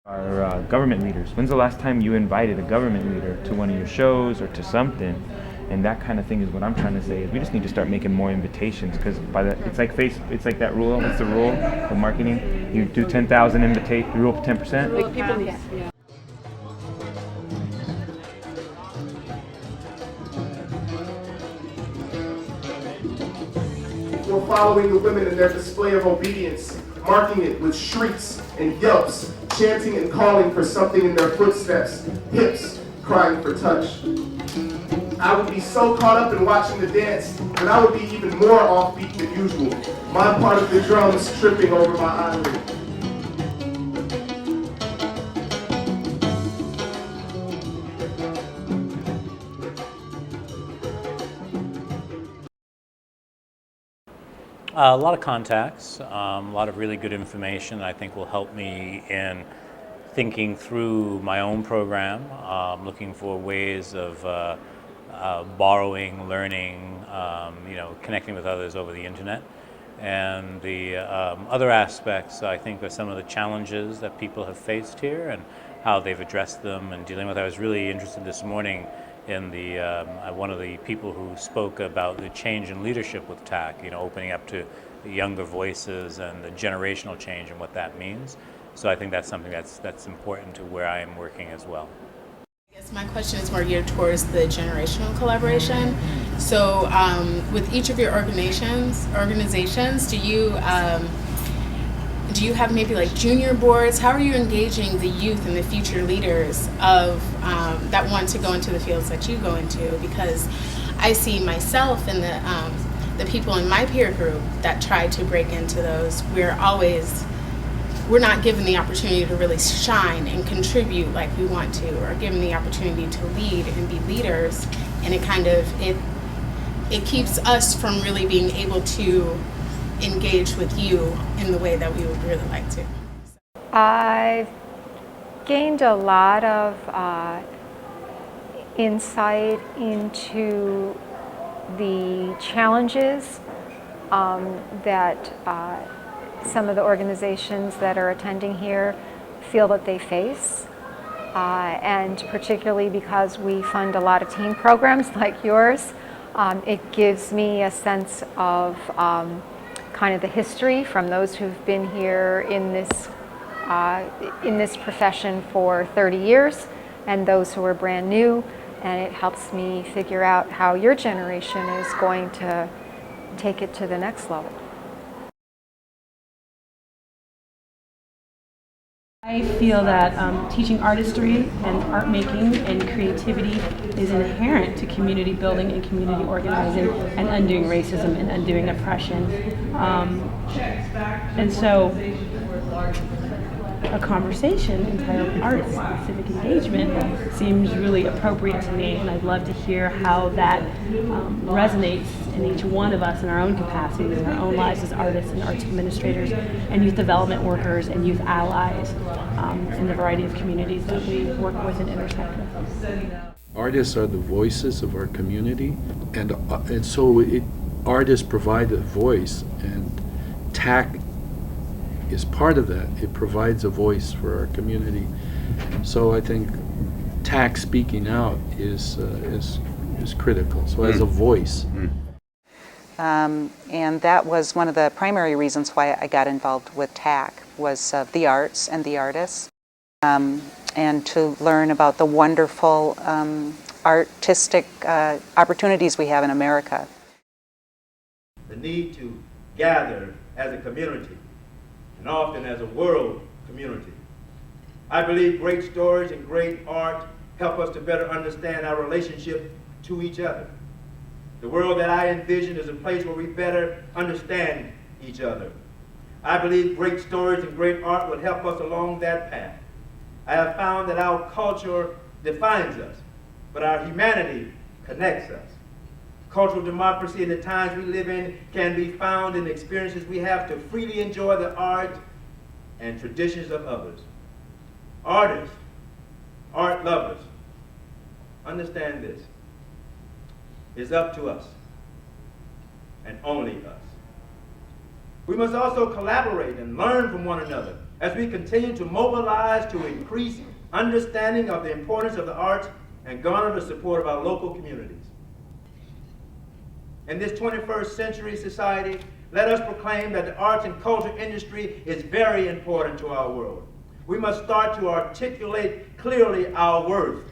Our government leaders. When's the last time you invited a government leader to one of your shows or to something? And that kind of thing is what I'm trying to say. Is we just need to start making more invitations, because it's like it's like that rule. What's the rule of marketing? You do 10,000 invitations. Rule of 10%. Like people need. Yeah. We're following the women in their display of obedience, marking it with shrieks and yelps, chanting and calling for something in their footsteps, hips crying for touch. I would be so caught up in watching the dance that I would be even more offbeat than usual, my part of the drums tripping over my ivory. A lot of contacts, a lot of really good information I think will help me in thinking through my own program, looking for ways of borrowing, learning, connecting with others over the internet. And the other aspects, I think, are some of the challenges that people have faced here and how they've addressed them and dealing with. I was really interested this morning in the one of the people who spoke about the change in leadership with Taac, opening up to the younger voices and the generational change and what that means. So I think that's something that's important to where I am working as well. I guess my question is more geared towards the generational collaboration. So with each of your organizations, do you have maybe like junior boards? How are you engaging the youth and the future leaders of that want to go into the fields that you go into? Because I see myself and the people in my peer group that try to break into those. We're not given the opportunity to really shine and contribute like we want to, or given the opportunity to lead and be leaders, and it keeps us from really being able to engage with you in the way that we would really like to. I've gained a lot of insight into the challenges that some of the organizations that are attending here feel that they face, and particularly because we fund a lot of teen programs like yours, it gives me a sense of kind of the history from those who've been here in this profession for 30 years and those who are brand new, and it helps me figure out how your generation is going to take it to the next level. I feel that teaching artistry and art making and creativity is inherent to community building and community organizing and undoing racism and undoing oppression. And so a conversation entitled Art and Civic Engagement seems really appropriate to me, and I'd love to hear how that resonates in each one of us in our own capacities, in our own lives as artists and arts administrators and youth development workers and youth allies in the variety of communities that we work with and intersect with. Artists are the voices of our community, and so artists provide a voice, and Taac is part of that. It provides a voice for our community. So I think Taac speaking out is critical. So as a voice. And that was one of the primary reasons why I got involved with Taac, was the arts and the artists, and to learn about the wonderful artistic opportunities we have in America. The need to gather as a community, and often as a world community. I believe great stories and great art help us to better understand our relationship to each other. The world that I envision is a place where we better understand each other. I believe great stories and great art will help us along that path. I have found that our culture defines us, but our humanity connects us. Cultural democracy in the times we live in can be found in the experiences we have to freely enjoy the art and traditions of others. Artists, art lovers, understand this. It's up to us, and only us. We must also collaborate and learn from one another as we continue to mobilize to increase understanding of the importance of the arts and garner the support of our local communities. In this 21st century society, let us proclaim that the arts and culture industry is very important to our world. We must start to articulate clearly our worth.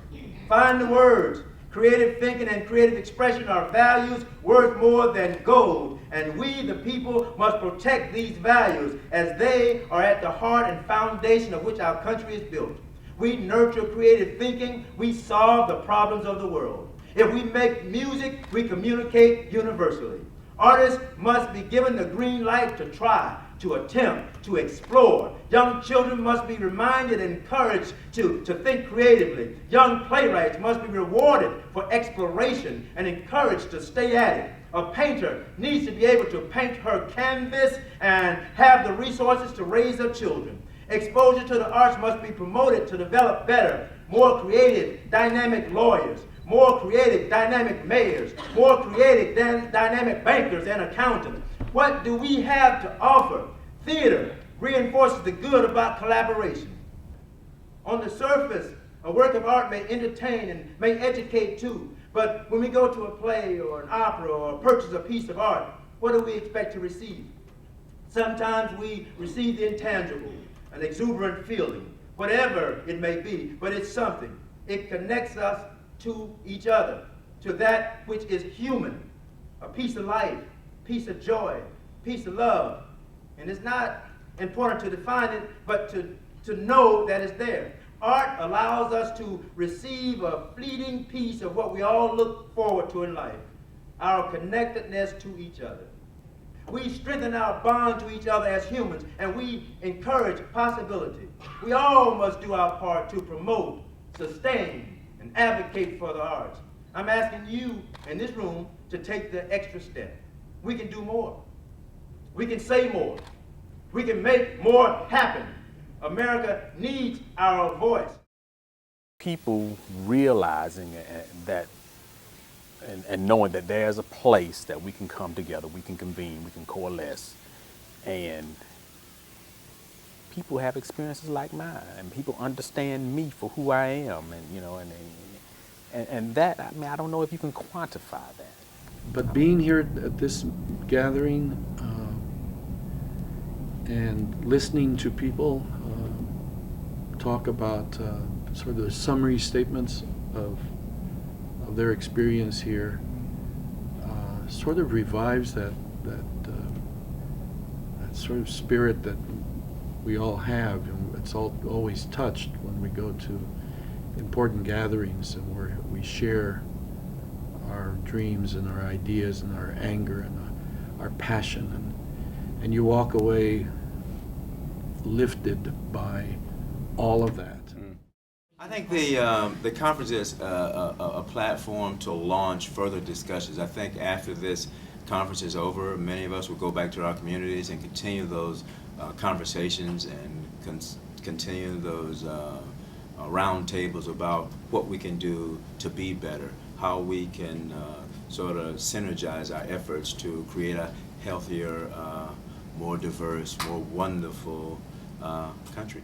Find the words. Creative thinking and creative expression are values worth more than gold, and we, the people, must protect these values as they are at the heart and foundation of which our country is built. We nurture creative thinking, we solve the problems of the world. If we make music, we communicate universally. Artists must be given the green light to try, to attempt, to explore. Young children must be reminded and encouraged to think creatively. Young playwrights must be rewarded for exploration and encouraged to stay at it. A painter needs to be able to paint her canvas and have the resources to raise her children. Exposure to the arts must be promoted to develop better, more creative, dynamic lawyers, more creative, dynamic mayors, more creative, dynamic bankers and accountants. What do we have to offer? Theater reinforces the good about collaboration. On the surface, a work of art may entertain and may educate too, but when we go to a play or an opera or purchase a piece of art, what do we expect to receive? Sometimes we receive the intangible, an exuberant feeling, whatever it may be, but it's something. It connects us to each other, to that which is human, a piece of life, piece of joy, piece of love. And it's not important to define it, but to know that it's there. Art allows us to receive a fleeting piece of what we all look forward to in life, our connectedness to each other. We strengthen our bond to each other as humans, and we encourage possibility. We all must do our part to promote, sustain, and advocate for the arts. I'm asking you in this room to take the extra step. We can do more. We can say more. We can make more happen. America needs our voice. People realizing that and knowing that there's a place that we can come together, we can convene, we can coalesce, and people have experiences like mine, and people understand me for who I am, and you know, and that, I mean, I don't know if you can quantify that. But being here at this gathering and listening to people talk about sort of the summary statements of their experience here sort of revives that sort of spirit that we all have, and it's always touched when we go to important gatherings and where we share our dreams and our ideas and our anger and our passion, and you walk away lifted by all of that. I think the conference is a platform to launch further discussions. I think after this conference is over, many of us will go back to our communities and continue those conversations and continue those round tables about what we can do to be better, how we can sort of synergize our efforts to create a healthier, more diverse, more wonderful country.